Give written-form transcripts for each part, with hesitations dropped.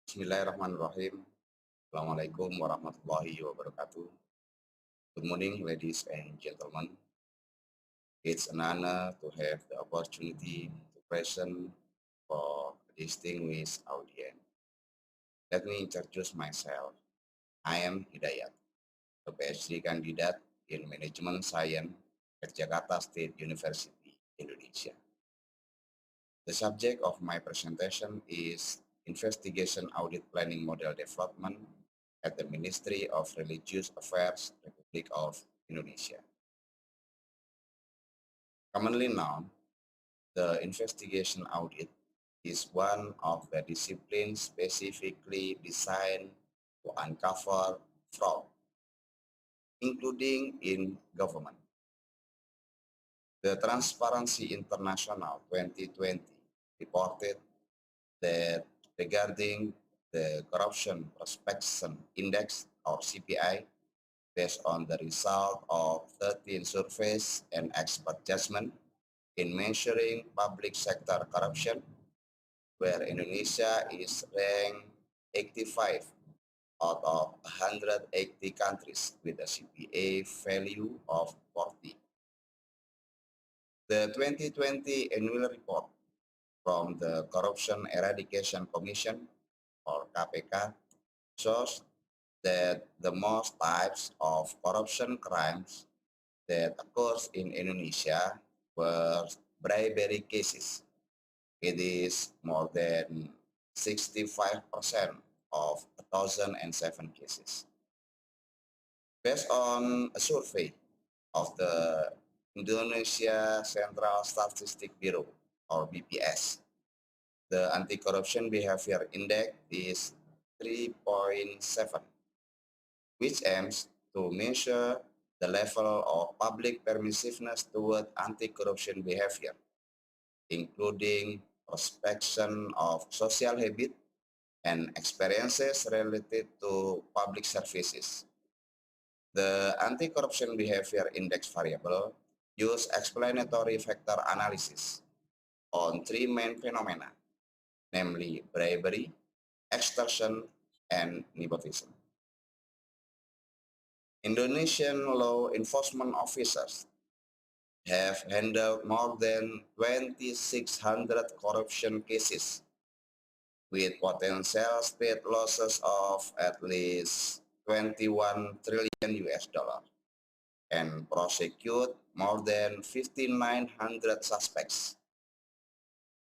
Bismillahirrahmanirrahim. Assalamualaikum warahmatullahi wabarakatuh. Good morning, ladies and gentlemen. It's an honor to have the opportunity to present for a distinguished audience. Let me introduce myself. I am Hidayat, a PhD candidate in Management Science at Jakarta State University, Indonesia. The subject of my presentation is Investigation Audit Planning Model Development at the Ministry of Religious Affairs, Republic of Indonesia. Commonly known, the investigation audit is one of the disciplines specifically designed to uncover fraud, including in government. The Transparency International 2020 reported that regarding the Corruption Prospection Index, or CPI, based on the result of 13 surveys and expert judgment in measuring public sector corruption, where Indonesia is ranked 85 out of 180 countries with a CPA value of 40. The 2020 annual report from the Corruption Eradication Commission, or KPK, shows that the most types of corruption crimes that occurs in Indonesia were bribery cases. It is more than 65% of 1,007 cases. Based on a survey of the Indonesia Central Statistic Bureau, or BPS, the Anti-Corruption Behavior Index is 3.7, which aims to measure the level of public permissiveness toward anti-corruption behavior, including prospection of social habit and experiences related to public services. The Anti-Corruption Behavior Index variable use explanatory factor analysis on three main phenomena, namely bribery, extortion, and nepotism. Indonesian law enforcement officers have handled more than 2,600 corruption cases with potential state losses of at least 21 trillion US dollar and prosecute more than 5,900 suspects.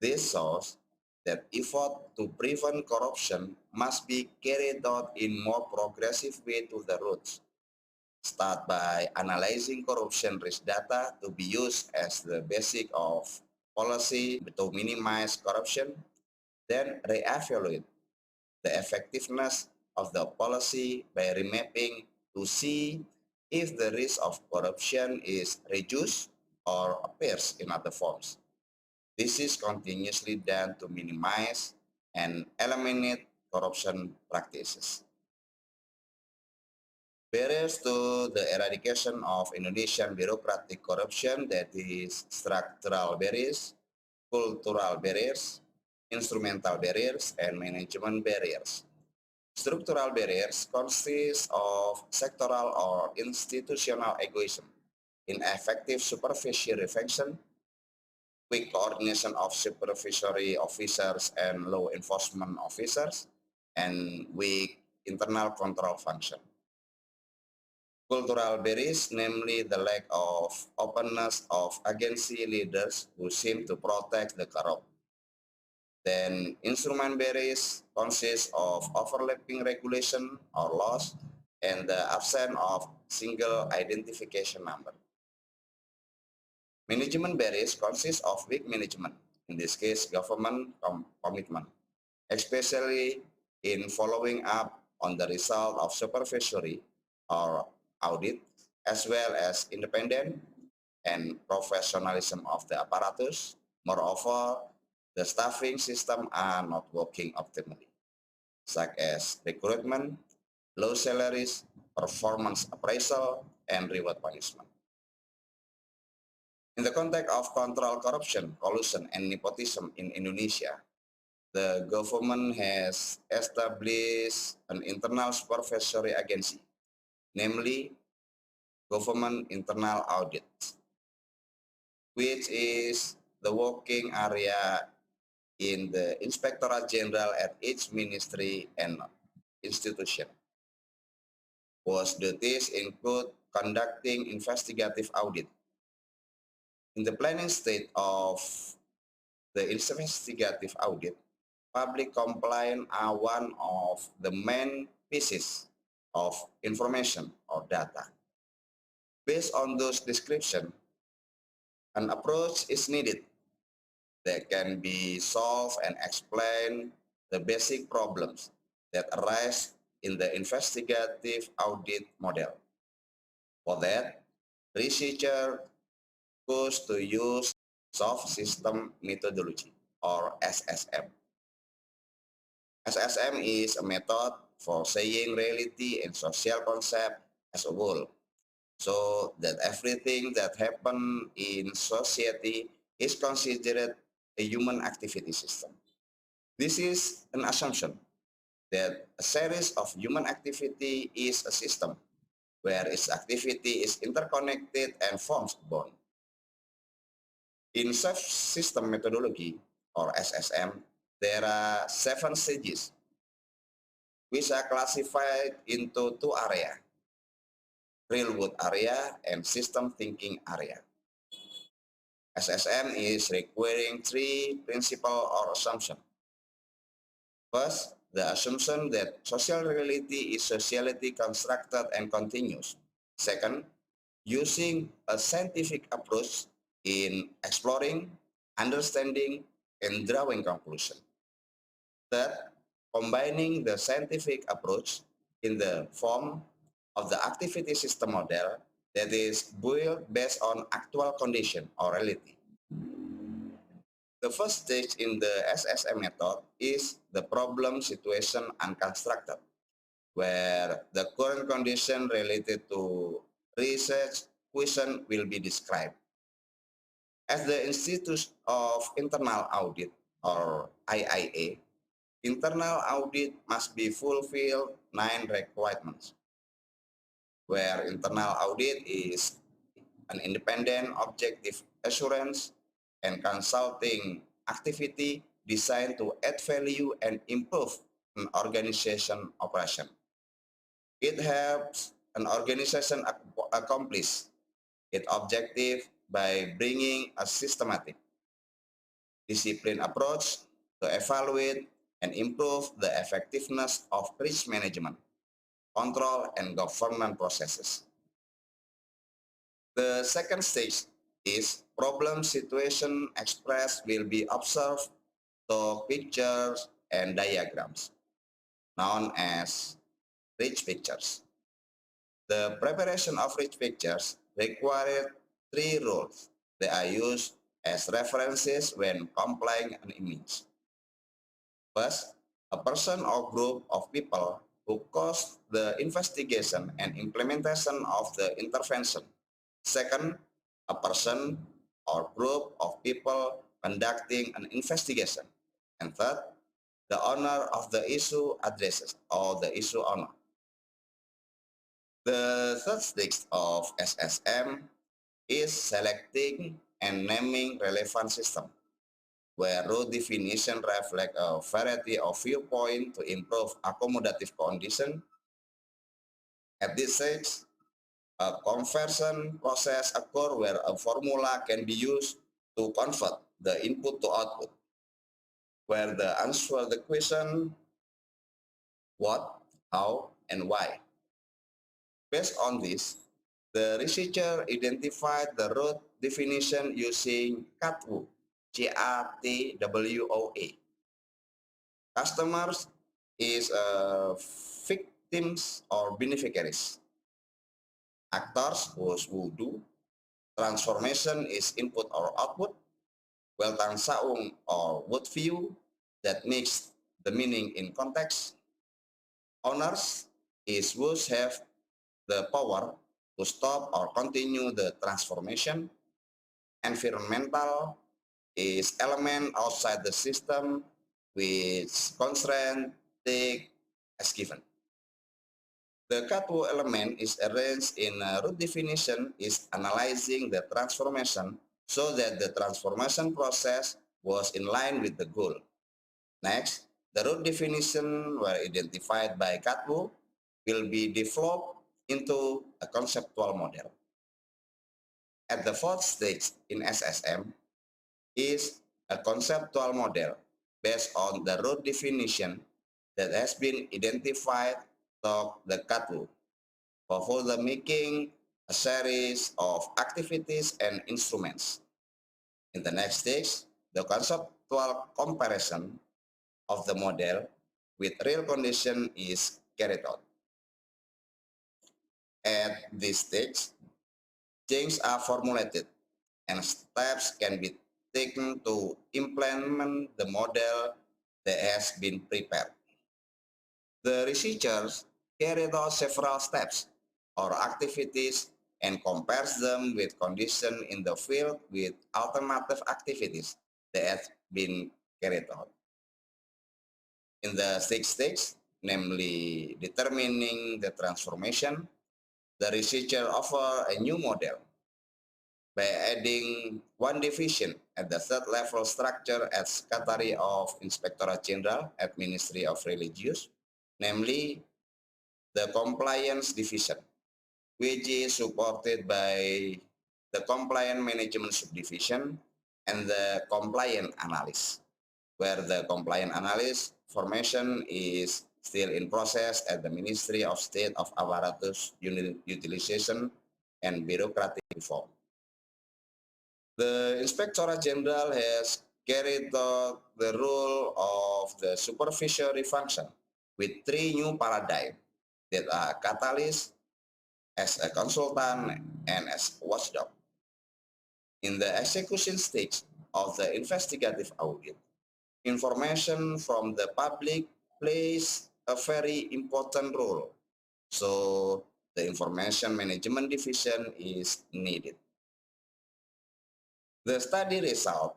This shows that effort to prevent corruption must be carried out in more progressive way to the roots. Start by analyzing corruption risk data to be used as the basic of policy to minimize corruption, then reevaluate the effectiveness of the policy by remapping to see if the risk of corruption is reduced or appears in other forms. This is continuously done to minimize and eliminate corruption practices. Barriers to the eradication of Indonesian bureaucratic corruption, that is structural barriers, cultural barriers, instrumental barriers, and management barriers. Structural barriers consist of sectoral or institutional egoism, ineffective supervisory function, weak coordination of supervisory officers and law enforcement officers, and weak internal control function. Cultural barriers, namely the lack of openness of agency leaders who seem to protect the corrupt. Then instrument barriers consist of overlapping regulation or laws and the absence of single identification number. Management barriers consist of weak management, in this case government commitment, especially in following up on the result of supervisory or audit, as well as independent and professionalism of the apparatus. Moreover, the staffing system are not working optimally, such as recruitment, low salaries, performance appraisal, and reward punishment. In the context of control corruption, collusion, and nepotism in Indonesia, the government has established an internal supervisory agency, namely Government Internal Audit, which is the working area in the Inspectorate General at each ministry and institution. Whose duties include conducting investigative audit. In the planning state of the investigative audit, public complaints are one of the main pieces of information or data. Based on those descriptions, an approach is needed that can be solve and explain the basic problems that arise in the investigative audit model. For that, researcher goes to use soft system methodology or SSM. SSM is a method for saying reality and social concept as a whole, so that everything that happens in society is considered a human activity system. This is an assumption that a series of human activity is a system where its activity is interconnected and forms a bond. In self-system methodology, or SSM, there are 7 stages, which are classified into 2 areas, real-world area and system thinking area. SSM is requiring 3 principles or assumptions. First, the assumption that social reality is socially constructed and continuous. Second, using a scientific approach in exploring, understanding, and drawing conclusions. Third, combining the scientific approach in the form of the activity system model that is built based on actual condition or reality. The first stage in the SSM method is the problem situation unconstructed, where the current condition related to research question will be described. As the Institute of Internal Audit, or IIA, internal audit must be fulfill 9 requirements, where internal audit is an independent objective assurance and consulting activity designed to add value and improve an organization operation. It helps an organization accomplish its objective by bringing a systematic, disciplined approach to evaluate and improve the effectiveness of risk management, control, and governance processes. The second stage is problem situation expressed will be observed through pictures and diagrams, known as rich pictures. The preparation of rich pictures required 3 rules that are used as references when complying an image. First, a person or group of people who caused the investigation and implementation of the intervention. Second, a person or group of people conducting an investigation. And third, the owner of the issue addresses or the issue owner. The third stage of SSM is selecting and naming relevant system, where rule definition reflect a variety of viewpoints to improve accommodative condition. At this stage, a conversion process occurs where a formula can be used to convert the input to output, where the answer the question what, how, and why. Based on this, the researcher identified the root definition using CATWA, CATWA. Customers is victims or beneficiaries. Actors was who do. Transformation is input or output. Weltang saung or word view that makes the meaning in context. Owners is who have the power to stop or continue the transformation. Environmental is element outside the system which constraint take as given. The CATWO element is arranged in a root definition is analyzing the transformation so that the transformation process was in line with the goal. Next, the root definition were identified by CATWO will be developed into a conceptual model. At the fourth stage in SSM is a conceptual model based on the root definition that has been identified to the CATWO for further making a series of activities and instruments. In the next stage, the conceptual comparison of the model with real condition is carried out. At this stage, changes are formulated and steps can be taken to implement the model that has been prepared. The researchers carried out several steps or activities and compares them with conditions in the field with alternative activities that have been carried out. In the sixth stage, namely determining the transformation, the researcher offer a new model by adding one division at the third level structure at Secretary of Inspectorate General at Ministry of Religious, namely the Compliance Division, which is supported by the Compliance Management Subdivision and the Compliance Analyst, where the Compliance Analyst formation is still in process at the Ministry of State of Apparatus Utilization and Bureaucratic Reform. The Inspectorate General has carried out the role of the supervisory function with three new paradigms that are catalyst, as a consultant, and as a watchdog. In the execution stage of the investigative audit, information from the public plays a very important role. So the Information Management Division is needed. The study result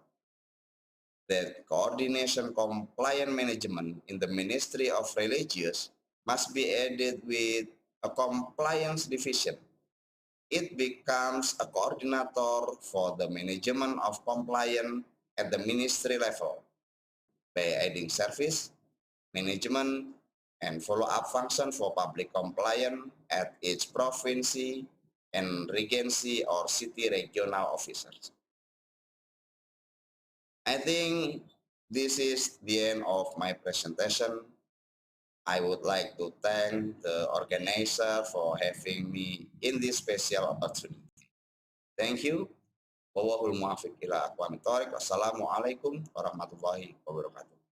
that coordination compliance management in the Ministry of Religious must be added with a compliance division. It becomes a coordinator for the management of compliance at the ministry level by adding service, management, and follow-up function for public compliance at each province and regency or city regional officers. I think this is the end of my presentation. I would like to thank the organizer for having me in this special opportunity. Thank you. Wallahul muwaffiq ila aqwamit thoriq. Wassalamualaikum warahmatullahi wabarakatuh.